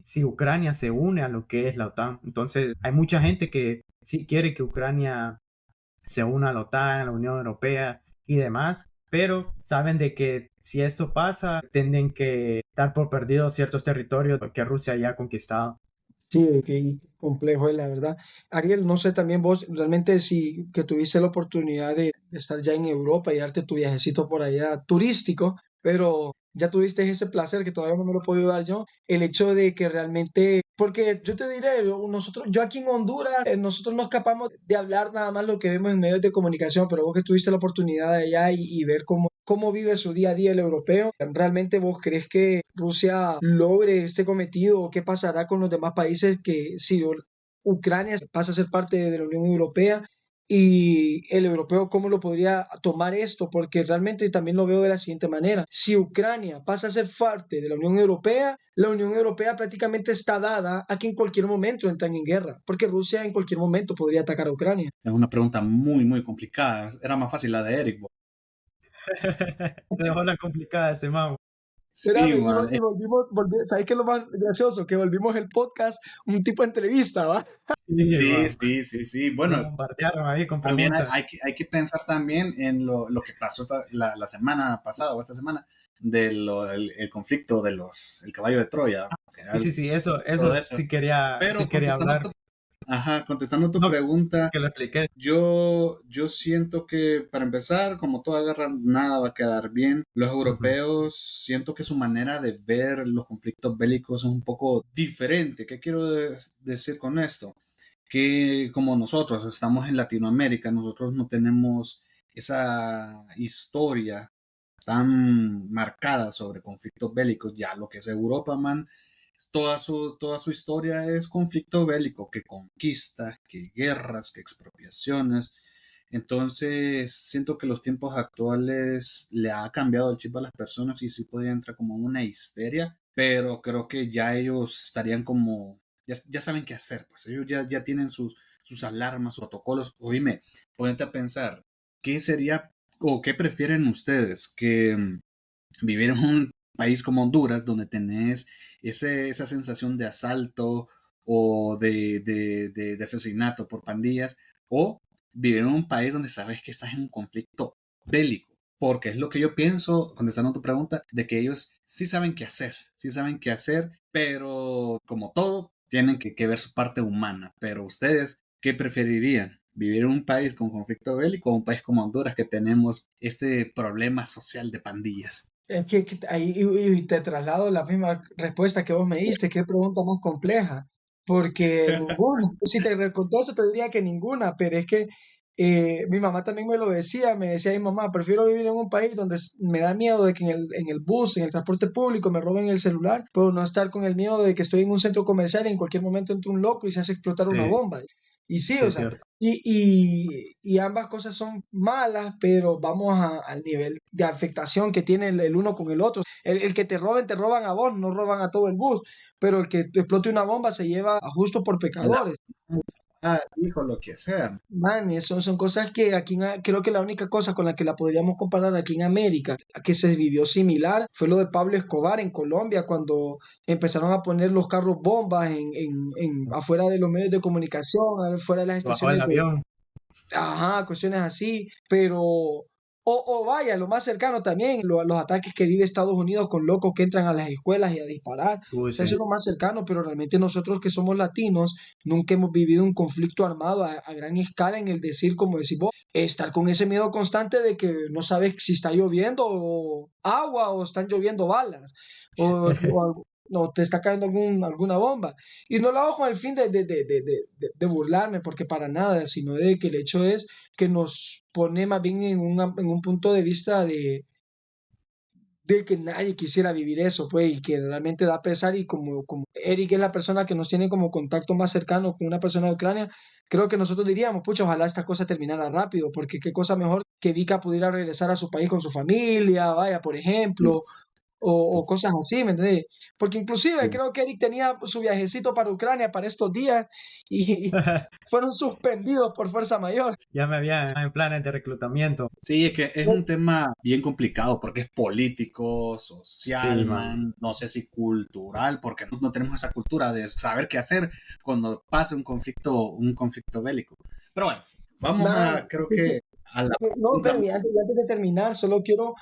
si Ucrania se une a lo que es la OTAN. Entonces, hay mucha gente que sí quiere que Ucrania se una a la OTAN, a la Unión Europea y demás, pero saben de que si esto pasa, tienen que dar por perdidos ciertos territorios que Rusia ya ha conquistado. Sí, qué complejo es la verdad. Ariel, no sé también vos, realmente si que tuviste la oportunidad de estar ya en Europa y darte tu viajecito por allá turístico, pero ya tuviste ese placer que todavía no me lo he podido dar yo, el hecho de que realmente, porque yo te diré, nosotros, yo aquí en Honduras, nosotros no escapamos de hablar nada más lo que vemos en medios de comunicación, pero vos que tuviste la oportunidad de allá y ver cómo vive su día a día el europeo, ¿realmente vos crees que Rusia logre este cometido o qué pasará con los demás países que si Ucrania pasa a ser parte de la Unión Europea y el europeo cómo lo podría tomar esto? Porque realmente también lo veo de la siguiente manera. Si Ucrania pasa a ser parte de la Unión Europea prácticamente está dada a que en cualquier momento entran en guerra, porque Rusia en cualquier momento podría atacar a Ucrania. Es una pregunta muy, muy complicada. Era más fácil la de Eric. Dejó la complicada este mamo. Sí, Espérame, man. y ¿sabes qué es lo más gracioso? Que volvimos el podcast un tipo de entrevista, ¿va? Sí, Sí, man. sí, sí, sí. Nos Bueno, bombardearon ahí con también preguntas. hay que pensar también en lo que pasó la semana pasada o esta semana el conflicto de el caballo de Troya, Sí, sí, sí, eso todo eso. sí Pero quería hablar. contestando tu No, pregunta, que lo expliqué. yo siento que para empezar, como toda guerra, nada va a quedar bien. Los Ujú. europeos siento que su manera de ver los conflictos bélicos es un poco diferente. ¿Qué quiero decir con esto? Que como nosotros estamos en Latinoamérica, nosotros no tenemos esa historia tan marcada sobre conflictos bélicos. Ya lo que es Europa, man, toda su historia es conflicto bélico, que conquistas, que guerras, que expropiaciones. Entonces, siento que los tiempos actuales le ha cambiado el chip a las personas y sí podría entrar como una histeria, pero creo que ya ellos estarían como, ya saben qué hacer, pues ellos ya tienen sus alarmas, sus protocolos. Oíme, ponete a pensar, ¿qué sería o qué prefieren ustedes? ¿Que vivir en un país como Honduras, donde tenés esa sensación de asalto o de asesinato por pandillas, o vivir en un país donde sabes que estás en un conflicto bélico? porque es lo que yo pienso, contestando a tu pregunta, de que ellos sí saben qué hacer, pero como todo, tienen que ver su parte humana. Pero ustedes, ¿qué preferirían? ¿Vivir en un país con conflicto bélico o un país como Honduras que tenemos este problema social de pandillas? Es que ahí y te traslado la misma respuesta que vos me diste, qué pregunta más compleja, porque ninguna, si te contesto te diría que ninguna, pero es que mi mamá también me lo decía, me decía, ay mamá, prefiero vivir en un país donde me da miedo de que en el bus, en el transporte público me roben el celular, pero no estar con el miedo de que estoy en un centro comercial y en cualquier momento entre un loco y se hace explotar una Sí, bomba. Y sí, sí, o es sea, cierto. y ambas cosas son malas, pero vamos al nivel de afectación que tiene el uno con el otro. El que te roban a vos, no roban a todo el bus, pero el que te explote una bomba se lleva a justo por A la pecadores. hijo, lo que sea. Man, eso son cosas que aquí creo que la única cosa con la que la podríamos comparar aquí en América, que se vivió similar, fue lo de Pablo Escobar en Colombia, cuando empezaron a poner los carros bombas afuera de los medios de comunicación, afuera de las Bajó el estaciones de, avión. ajá, cuestiones así, pero, o vaya, lo más cercano también, los ataques que vive Estados Unidos con locos que entran a las escuelas y a disparar, o Uy, sea, eso sí. es lo más cercano, pero realmente nosotros que somos latinos, nunca hemos vivido un conflicto armado a gran escala en el decir, como decís vos, estar con ese miedo constante de que no sabes si está lloviendo o agua o están lloviendo balas, no te está cayendo alguna bomba. Y no lo hago con el fin de burlarme, porque para nada, sino de que el hecho es que nos pone más bien en un punto de vista de que nadie quisiera vivir eso, pues, y que realmente da pesar. Y como Eric es la persona que nos tiene como contacto más cercano con una persona de Ucrania, creo que nosotros diríamos, pucha, ojalá esta cosa terminara rápido, porque qué cosa mejor que Vika pudiera regresar a su país con su familia, vaya, por ejemplo, o cosas así, ¿me entendés? Porque inclusive Sí. creo que Eric tenía su viajecito para Ucrania para estos días y fueron suspendidos por fuerza mayor. Ya me había en planes de reclutamiento. Sí, es que es un tema bien complicado porque es político, Sí, social, man. man, no sé si cultural, porque no tenemos esa cultura de saber qué hacer cuando pasa un conflicto bélico. Pero bueno, vamos Nada, a, creo que a la no, pregunta pero y más antes de terminar, solo quiero,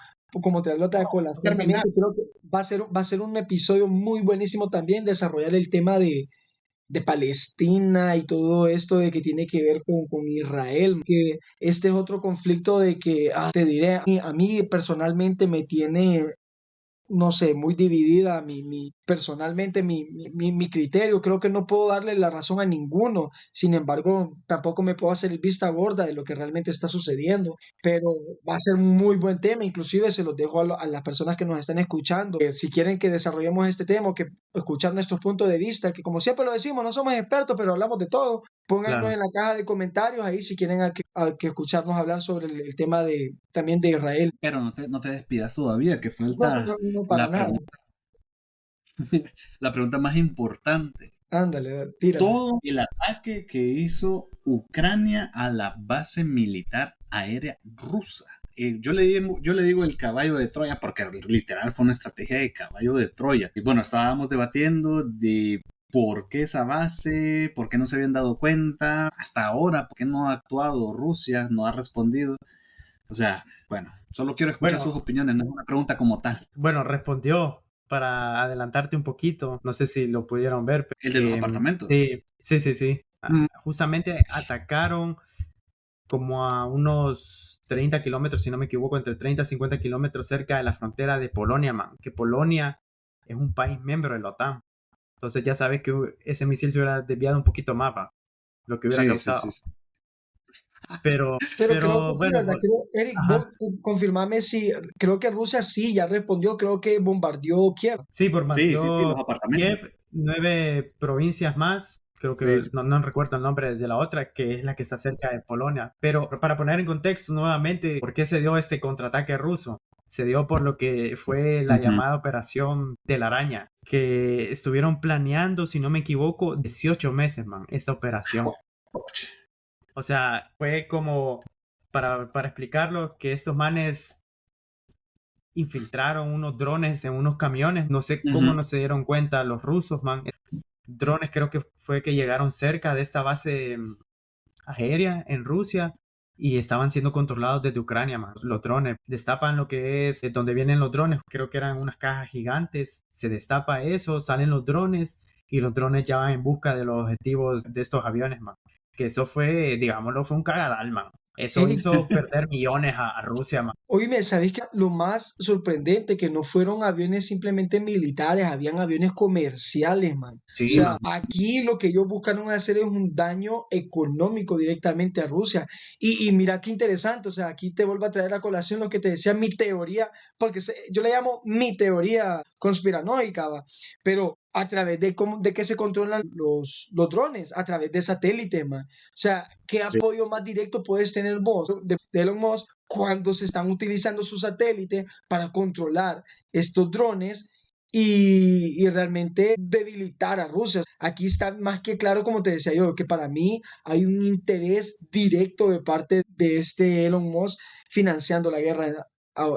como te hablo de colación también, terminar. que creo que va a ser un episodio muy buenísimo también desarrollar el tema de Palestina y todo esto de que tiene que ver con Israel, que este es otro conflicto de que, te diré, a mí personalmente me tiene, no sé, muy dividida personalmente mi criterio. Creo que no puedo darle la razón a ninguno. Sin embargo, tampoco me puedo hacer vista gorda de lo que realmente está sucediendo. Pero va a ser un muy buen tema. Inclusive se los dejo a las personas que nos están escuchando. Si quieren que desarrollemos este tema o que escuchar nuestros puntos de vista, que como siempre lo decimos, no somos expertos, pero hablamos de todo. Pónganos Claro. en la caja de comentarios ahí si quieren a que escucharnos hablar sobre el tema también de Israel. Pero no te despidas todavía, que No, no, no, falta no, para la nada. pregunta, la pregunta más importante. Ándale, tírala. Todo el ataque que hizo Ucrania a la base militar aérea rusa. Yo le digo el caballo de Troya porque literal fue una estrategia de caballo de Troya. Y bueno, estábamos debatiendo de por qué esa base, por qué no se habían dado cuenta hasta ahora, por qué no ha actuado Rusia, no ha respondido. O sea, bueno, solo quiero escuchar sus Bueno, opiniones, no es una pregunta como tal. bueno, respondió para adelantarte un poquito. No sé si lo pudieron ver, El de los apartamentos. sí, sí, sí, sí. Mm. Justamente atacaron como a unos 30 kilómetros, si no me equivoco, entre 30 y 50 kilómetros cerca de la frontera de Polonia, man. Que Polonia es un país miembro de la OTAN. Entonces ya sabes que ese misil se hubiera desviado un poquito más, va, lo que hubiera Sí, sí, sí, causado. sí. Pero creo que Pero sí, bueno, ¿verdad? Eric, vos ajá. confirmame si, creo que Rusia sí ya respondió, creo que bombardeó Kiev. Sí, Sí, sí, sí, bombardeó los apartamentos. Kiev, 9 provincias más. Creo que Sí, sí. no recuerdo el nombre de la otra, que es la que está cerca de Polonia. Pero para poner en contexto nuevamente, ¿por qué se dio este contraataque ruso? Se dio por lo que fue la Ujú. llamada Operación Telaraña, que estuvieron planeando, si no me equivoco, 18 meses, man, esa operación. O sea, fue como, para explicarlo, que estos manes infiltraron unos drones en unos camiones. No sé cómo Ujú. no se dieron cuenta los rusos, man. Drones creo que fue que llegaron cerca de esta base aérea en Rusia y estaban siendo controlados desde Ucrania, man. Los drones destapan lo que es donde vienen los drones, creo que eran unas cajas gigantes, se destapa eso, salen los drones y los drones ya van en busca de los objetivos de estos aviones, man. Que eso fue, digámoslo, fue un cagadal, man. Eso Eric, hizo perder millones a Rusia, man. oíme, ¿sabéis que lo más sorprendente que no fueron aviones simplemente militares, habían aviones comerciales, man? O Sí, sea, man. aquí lo que ellos buscaron hacer es un daño económico directamente a Rusia. Y mira qué interesante, o sea, aquí te vuelvo a traer a colación lo que te decía mi teoría, porque yo le llamo mi teoría conspiranoica, ¿va? Pero a través de cómo, de que se controlan los drones, a través de satélites, man. O sea, ¿qué Sí. apoyo más directo puedes tener vos de Elon Musk cuando se están utilizando sus satélites para controlar estos drones y realmente debilitar a Rusia? Aquí está más que claro, como te decía yo, que para mí hay un interés directo de parte de este Elon Musk financiando la guerra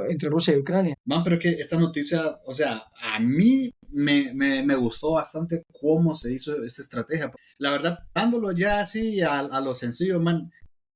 entre Rusia y Ucrania. Man, pero que esta noticia, o sea, a mí me gustó bastante cómo se hizo esta estrategia. La verdad, dándolo ya así a lo sencillo, man,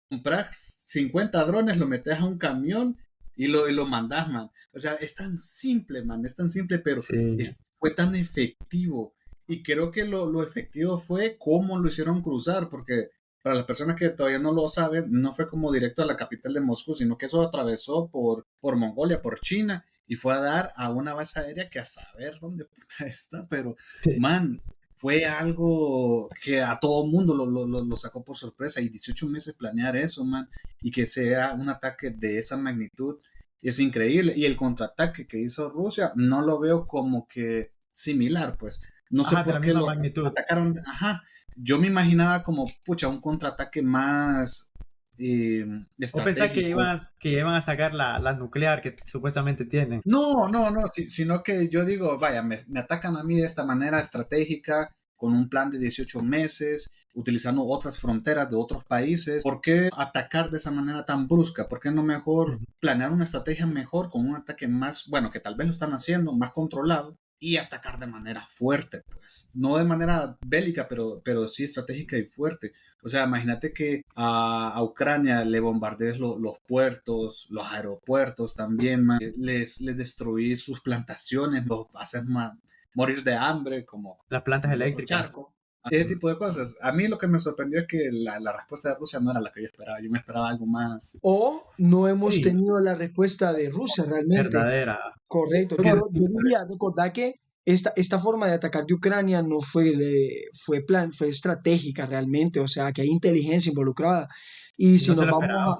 compras 50 drones, lo metes a un camión y lo mandas, man. O sea, es tan simple, man, es tan simple, pero Sí. fue tan efectivo. Y creo que lo efectivo fue cómo lo hicieron cruzar, porque para las personas que todavía no lo saben, no fue como directo a la capital de Moscú, sino que eso atravesó por Mongolia, por China, y fue a dar a una base aérea que a saber dónde puta está, pero, Sí. man, fue algo que a todo mundo lo sacó por sorpresa y 18 meses planear eso, man, y que sea un ataque de esa magnitud es increíble. Y el contraataque que hizo Rusia no lo veo como que similar, pues. No sé Ajá, de la por qué misma lo magnitud. atacaron. Ajá, yo me imaginaba como, pucha, un contraataque más eh, ¿O pensás estratégico. que iban a sacar la nuclear que supuestamente tienen? No, sino que yo digo, vaya, me atacan a mí de esta manera estratégica, con un plan de 18 meses, utilizando otras fronteras de otros países. ¿Por qué atacar de esa manera tan brusca? ¿Por qué no mejor Ujú. planear una estrategia mejor, con un ataque más, bueno, que tal vez lo están haciendo, más controlado? Y atacar de manera fuerte, pues. No de manera bélica, pero sí estratégica y fuerte. O sea, imagínate que a Ucrania le bombardees los puertos, los aeropuertos también, man. Les destruís sus plantaciones, los haces morir de hambre, como Las plantas en el otro eléctricas. charco. Ese Ujú. tipo de cosas. A mí lo que me sorprendió es que la respuesta de Rusia no era la que yo esperaba. Yo me esperaba algo más. O no hemos Sí, tenido la respuesta de Rusia realmente. verdadera. Sí, Correcto. que, Yo diría, recordad que esta forma de atacar de Ucrania no fue estratégica realmente, o sea, que hay inteligencia involucrada. Y Y si no se nos lo vamos esperaban.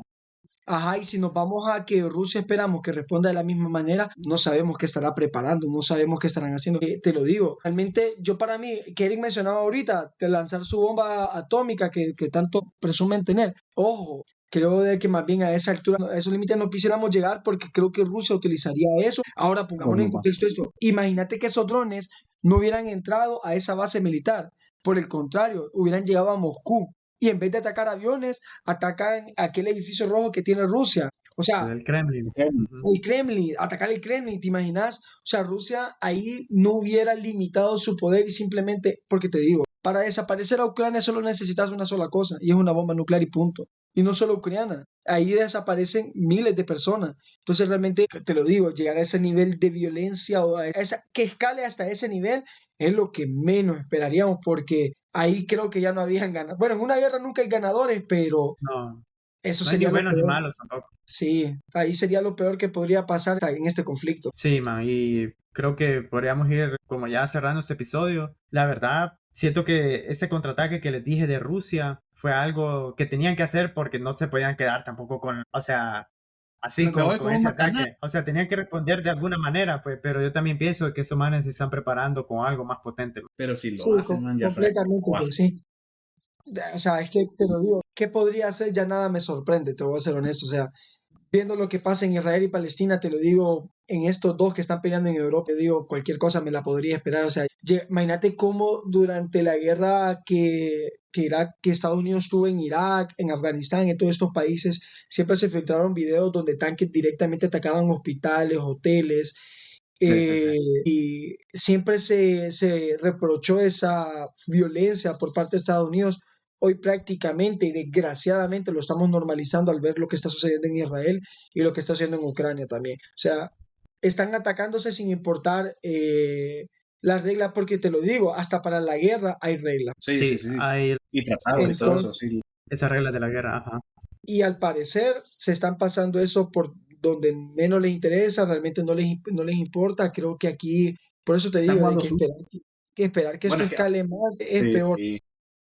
ajá, y si nos vamos a que Rusia esperamos que responda de la misma manera, no sabemos qué estará preparando, no sabemos qué estarán haciendo. Te lo digo, realmente yo para mí, que Eric mencionaba ahorita, de lanzar su bomba atómica que tanto presumen tener, ojo, creo de que más bien a esa altura, a esos límites no quisiéramos llegar porque creo que Rusia utilizaría eso. Ahora pongámonos en ¿Cómo va? contexto esto, imagínate que esos drones no hubieran entrado a esa base militar, por el contrario, hubieran llegado a Moscú. Y en vez de atacar aviones, atacan aquel edificio rojo que tiene Rusia. O sea, El Kremlin. Ujú. el Kremlin, atacar el Kremlin, ¿te imaginas? O sea, Rusia ahí no hubiera limitado su poder y simplemente, porque te digo, para desaparecer a Ucrania solo necesitas una sola cosa y es una bomba nuclear y punto. Y no solo ucraniana, ahí desaparecen miles de personas. Entonces realmente, te lo digo, llegar a ese nivel de violencia o que escale hasta ese nivel es lo que menos esperaríamos porque ahí creo que ya no habían ganado. Bueno, en una guerra nunca hay ganadores, pero No, eso no hay ni sería lo buenos ni peor. malos tampoco. Sí, ahí sería lo peor que podría pasar en este conflicto. Sí, man, y creo que podríamos ir como ya cerrando este episodio. La verdad, siento que ese contraataque que les dije de Rusia fue algo que tenían que hacer porque no se podían quedar tampoco con, o sea, así me voy con con un ese macaná. ataque. O sea, tenían que responder de alguna manera, pues, pero yo también pienso que esos manes se están preparando con algo más potente. Pero si lo Sí, hacen, man, ya sabes completamente cómo que hacen. sí. O sea, es que te lo digo, ¿qué podría hacer? Ya nada me sorprende, te voy a ser honesto. O sea, viendo lo que pasa en Israel y Palestina, te lo digo, en estos dos que están peleando en Europa, te digo, cualquier cosa me la podría esperar. O sea, imagínate cómo durante la guerra que Estados Unidos tuvo en Irak, en Afganistán, en todos estos países, siempre se filtraron videos donde tanques directamente atacaban hospitales, hoteles, y siempre se reprochó esa violencia por parte de Estados Unidos hoy prácticamente y desgraciadamente lo estamos normalizando al ver lo que está sucediendo en Israel y lo que está sucediendo en Ucrania también. O sea, están atacándose sin importar las reglas, porque te lo digo, hasta para la guerra hay reglas. Sí, hay Y tratados y todo eso, sí. esas reglas de la guerra, ajá. Y al parecer se están pasando eso por donde menos les interesa, realmente no les importa. Creo que aquí, por eso te Están digo, hay jugando que sucio. esperar que Bueno, esto es que escale más, es sí, peor. sí.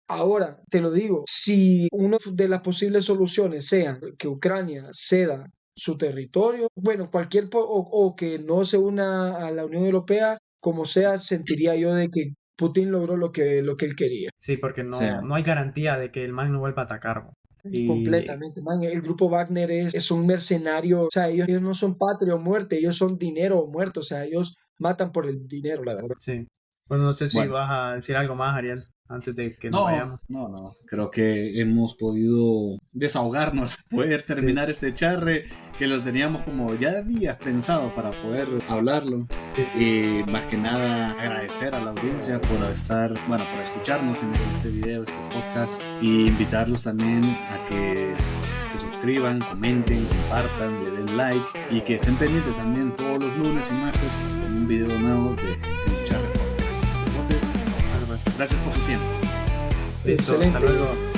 Ahora, te lo digo, si una de las posibles soluciones sea que Ucrania ceda su territorio, bueno, o que no se una a la Unión Europea, como sea, sentiría yo de que Putin logró lo que él quería. Sí, porque O sea, no hay garantía de que el man no vuelva a atacar. Bo. Y Completamente, man. El grupo Wagner es un mercenario, o sea, ellos no son patria o muerte, ellos son dinero o muerte, o sea, ellos matan por el dinero, la verdad. sí. Bueno, no sé si bueno. vas a decir algo más, Ariel, antes de que nos vayamos. No. Creo que hemos podido desahogarnos, poder terminar este charre que los teníamos como ya días pensado para poder hablarlo. Sí. Y más que nada agradecer a la audiencia por por escucharnos en este video, este podcast, y invitarlos también a que se suscriban, comenten, compartan, le den like y que estén pendientes también todos los lunes y martes con un video nuevo de El Charre Podcast. Entonces, gracias por su tiempo. Listo, Excelente. hasta luego.